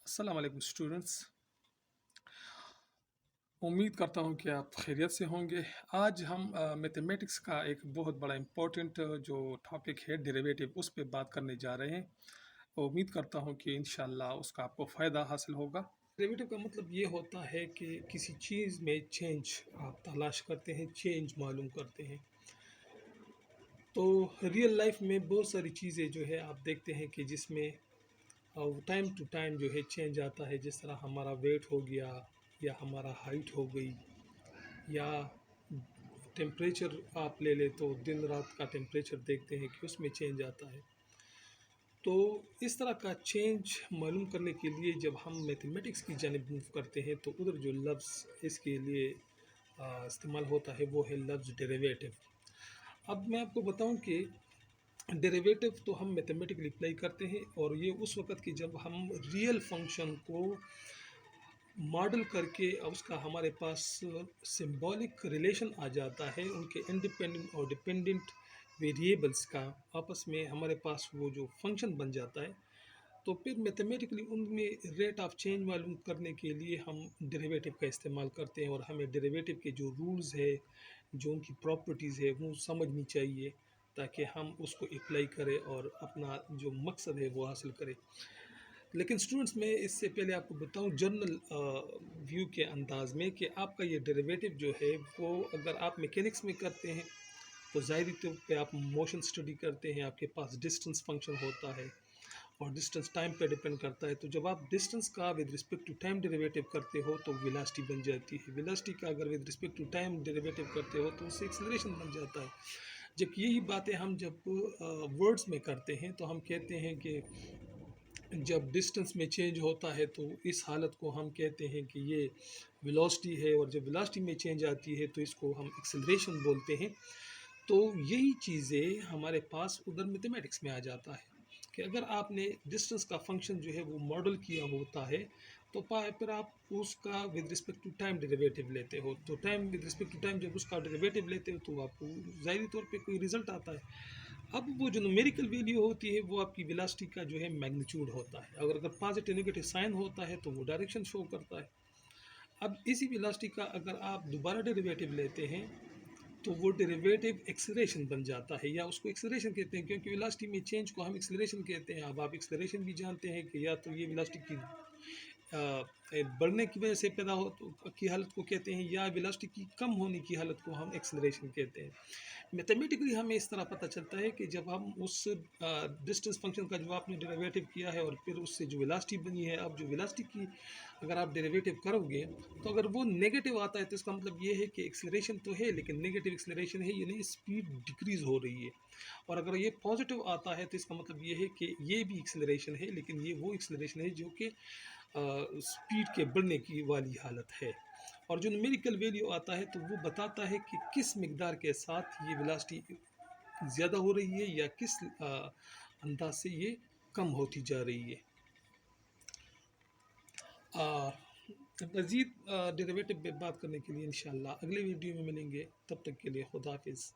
अस्सलाम वालेकुम स्टूडेंट्स। उम्मीद करता हूँ कि आप खैरियत से होंगे। आज हम मैथमेटिक्स का एक बहुत बड़ा इम्पोर्टेंट जो टॉपिक है डेरिवेटिव, उस पे बात करने जा रहे हैं। उम्मीद करता हूँ कि इंशाल्लाह उसका आपको फ़ायदा हासिल होगा। डेरिवेटिव का मतलब ये होता है कि किसी चीज़ में चेंज आप तलाश करते हैं, चेंज मालूम करते हैं। तो रियल लाइफ में बहुत सारी चीज़ें जो है आप देखते हैं कि जिसमें टाइम टू टाइम जो है चेंज आता है। जिस तरह हमारा वेट हो गया, या हमारा हाइट हो गई, या टेम्परेचर आप ले ले तो दिन रात का टेम्परेचर देखते हैं कि उसमें चेंज आता है। तो इस तरह का चेंज मालूम करने के लिए जब हम मैथमेटिक्स की जानिब मूव करते हैं तो उधर जो लफ्ज़ इसके लिए इस्तेमाल होता है वो है लफ्ज़ डेरिवेटिव। अब मैं आपको बताऊं कि डेरिवेटिव तो हम मैथमेटिकली अप्लाई करते हैं, और ये उस वक़्त की जब हम रियल फंक्शन को मॉडल करके उसका हमारे पास सिंबॉलिक रिलेशन आ जाता है, उनके इंडिपेंडेंट और डिपेंडेंट वेरिएबल्स का आपस में हमारे पास वो जो फंक्शन बन जाता है। तो फिर मैथमेटिकली उनमें रेट ऑफ चेंज मालूम करने के लिए हम डेरिवेटिव का इस्तेमाल करते हैं, और हमें डेरिवेटिव के जो रूल्स है, जो उनकी प्रॉपर्टीज़ है, वो समझनी चाहिए ताकि हम उसको अप्लाई करें और अपना जो मकसद है वो हासिल करें। लेकिन स्टूडेंट्स, मैं इससे पहले आपको बताऊं जनरल व्यू के अंदाज में कि आपका ये डेरिवेटिव जो है वो अगर आप मैकेनिक्स में करते हैं तो ज़ाहिरी तौर पे आप मोशन स्टडी करते हैं, आपके पास डिस्टेंस फंक्शन होता है और डिस्टेंस टाइम पे डिपेंड करता है। तो जब आप डिस्टेंस का with respect to time derivative करते हो तो वेलोसिटी बन जाती है। वेलोसिटी का अगर with respect to time derivative करते हो तो उससे एक्सेलरेशन बन जाता है। जब यही बातें हम जब वर्ड्स में करते हैं तो हम कहते हैं कि जब डिस्टेंस में चेंज होता है तो इस हालत को हम कहते हैं कि ये वेलोसिटी है, और जब वेलोसिटी में चेंज आती है तो इसको हम एक्सेलरेशन बोलते हैं। तो यही चीज़ें हमारे पास उधर मैथमेटिक्स में आ जाता है कि अगर आपने डिस्टेंस का फंक्शन जो है वो मॉडल किया होता है तो फिर आप उसका with respect to time derivative लेते हो। तो time with respect to time जब उसका डेरिवेटिव लेते हो तो आपको ज़ाहिरी तौर पे कोई रिज़ल्ट आता है। अब वो जो न्यूमेरिकल वैल्यू होती है वो आपकी वेलोसिटी का जो है मैग्नीट्यूड होता है। अगर पॉजिटिव नेगेटिव साइन होता है तो वो डायरेक्शन शो करता है। अब इसी वेलोसिटी का अगर आप दोबारा डेरिवेटिव लेते हैं तो वो डेरिवेटिव एक्सेलरेशन बन जाता है, या उसको एक्सेलरेशन कहते हैं, क्योंकि वेलोसिटी में चेंज को हम एक्सेलरेशन कहते हैं। अब आप एक्सेलरेशन भी जानते हैं कि या तो ये वेलोसिटी की बढ़ने की वजह से पैदा हो तो की हालत को कहते हैं, या वेलोसिटी की कम होने की हालत को हम एक्सेलरेशन कहते हैं। मैथमेटिकली हमें इस तरह पता चलता है कि जब हम उस डिस्टेंस फंक्शन का जो आपने डेरिवेटिव किया है और फिर उससे जो वेलोसिटी बनी है, अब जो वेलोसिटी की अगर आप डेरिवेटिव करोगे तो अगर वो नेगेटिव आता है तो इसका मतलब ये है कि एक्सेलरेशन तो है लेकिन नेगेटिव एक्सेलरेशन है, यानी स्पीड डिक्रीज़ हो रही है। और अगर ये पॉजिटिव आता है तो इसका मतलब ये है कि ये भी एक्सेलरेशन है, लेकिन ये वो एक्सेलरेशन है जो कि स्पीड के बढ़ने की वाली हालत है। और जो न्यूमेरिकल वैल्यू आता है तो वो बताता है कि किस मिकदार के साथ ये वेलोसिटी ज़्यादा हो रही है या किस अंदाज से ये कम होती जा रही है। मज़ीद डेरिवेटिव पे बात करने के लिए इंशाल्लाह अगले वीडियो में मिलेंगे। तब तक के लिए खुदा हाफिज़।